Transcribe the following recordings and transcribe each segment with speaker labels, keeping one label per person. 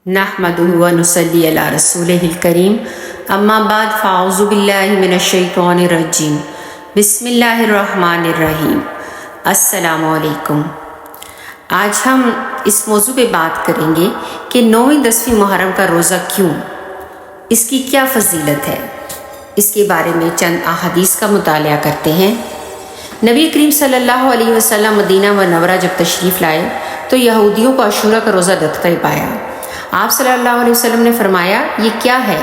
Speaker 1: نحمدہ و نصلی علی رسولہ الکریم اما بعد فاعوذ باللہ من الشیطان الرجیم بسم اللہ الرحمن الرحیم السلام علیکم۔ آج ہم اس موضوع پہ بات کریں گے کہ 9ویں 10ویں محرم کا روزہ کیوں، اس کی کیا فضیلت ہے۔ اس کے بارے میں چند احادیث کا مطالعہ کرتے ہیں۔ نبی کریم صلی اللہ علیہ وسلم مدینہ منورہ جب تشریف لائے تو یہودیوں کو عاشورہ کا روزہ رکھتے پایا۔ آپ صلی اللہ علیہ وسلم نے فرمایا یہ کیا ہے؟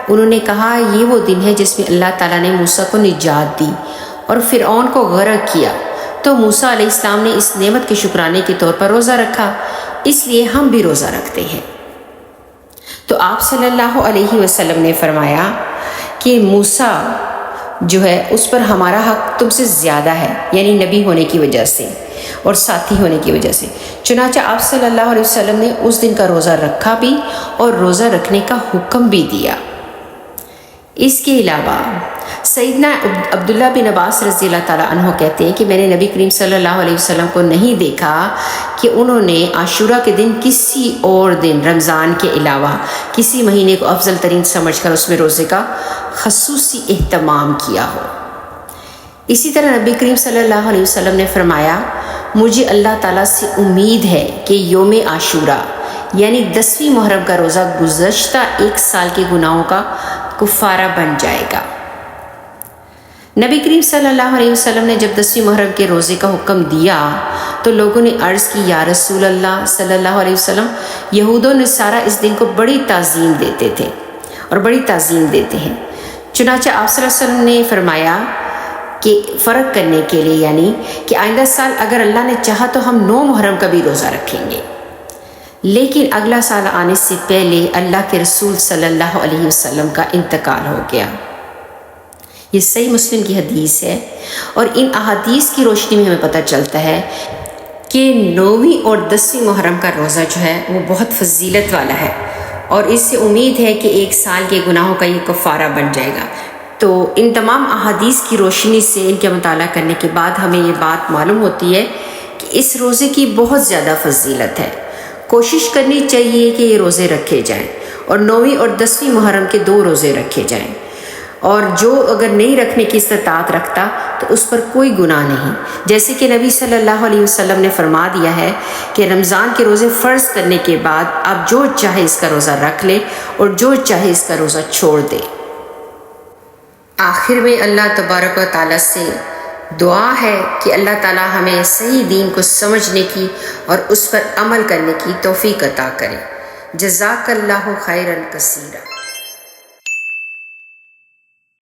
Speaker 1: انہوں نے کہا یہ وہ دن ہے جس میں اللہ تعالیٰ نے موسیٰ کو نجات دی اور فرعون کو غرق کیا، تو موسیٰ علیہ السلام نے اس نعمت کے شکرانے کے طور پر روزہ رکھا، اس لیے ہم بھی روزہ رکھتے ہیں۔ تو آپ صلی اللہ علیہ وسلم نے فرمایا کہ موسیٰ جو ہے اس پر ہمارا حق تم سے زیادہ ہے، یعنی نبی ہونے کی وجہ سے اور ساتھی ہونے کی وجہ سے۔ چنانچہ آپ صلی اللہ علیہ وسلم نے اس دن کا روزہ رکھا بھی اور روزہ رکھنے کا حکم بھی دیا۔ اس کے علاوہ سیدنا عبداللہ بن عباس رضی اللہ تعالیٰ عنہ کہتے ہیں کہ میں نے نبی کریم صلی اللہ علیہ وسلم کو نہیں دیکھا کہ انہوں نے عاشورہ کے دن کسی اور دن رمضان کے علاوہ کسی مہینے کو افضل ترین سمجھ کر اس میں روزے کا خصوصی اہتمام کیا ہو۔ اسی طرح نبی کریم صلی اللہ علیہ وسلم نے فرمایا مجھے اللہ تعالیٰ سے امید ہے کہ یوم عاشورہ یعنی 10ویں محرم کا روزہ گزشتہ 1 سال کے گناہوں کا کفارہ بن جائے گا۔ نبی کریم صلی اللہ علیہ وسلم نے جب 10ویں محرم کے روزے کا حکم دیا تو لوگوں نے عرض کی یا رسول اللہ صلی اللہ علیہ وسلم، یہود و نصارہ اس دن کو بڑی تعظیم دیتے تھے اور بڑی تعظیم دیتے ہیں۔ چنانچہ آپ صلی اللہ علیہ وسلم نے فرمایا کہ فرق کرنے کے لیے، یعنی کہ آئندہ سال اگر اللہ نے چاہا تو ہم 9 محرم کا بھی روزہ رکھیں گے، لیکن اگلا سال آنے سے پہلے اللہ کے رسول صلی اللہ علیہ وسلم کا انتقال ہو گیا۔ یہ صحیح مسلم کی حدیث ہے، اور ان احادیث کی روشنی میں ہمیں پتہ چلتا ہے کہ 9ویں اور 10ویں محرم کا روزہ جو ہے وہ بہت فضیلت والا ہے، اور اس سے امید ہے کہ 1 سال کے گناہوں کا یہ کفارہ بن جائے گا۔ تو ان تمام احادیث کی روشنی سے ان کے مطالعہ کرنے کے بعد ہمیں یہ بات معلوم ہوتی ہے کہ اس روزے کی بہت زیادہ فضیلت ہے۔ کوشش کرنی چاہیے کہ یہ روزے رکھے جائیں، اور 9ویں اور 10ویں محرم کے 2 روزے رکھے جائیں، اور جو اگر نہیں رکھنے کی استطاعت رکھتا تو اس پر کوئی گناہ نہیں، جیسے کہ نبی صلی اللہ علیہ وسلم نے فرما دیا ہے کہ رمضان کے روزے فرض کرنے کے بعد آپ جو چاہے اس کا روزہ رکھ لیں اور جو چاہے اس کا روزہ چھوڑ دیں۔ آخر میں اللہ تبارک و تعالیٰ سے دعا ہے کہ اللہ تعالیٰ ہمیں صحیح دین کو سمجھنے کی اور اس پر عمل کرنے کی توفیق عطا کرے۔ جزاک اللہ خیرا کثیرا۔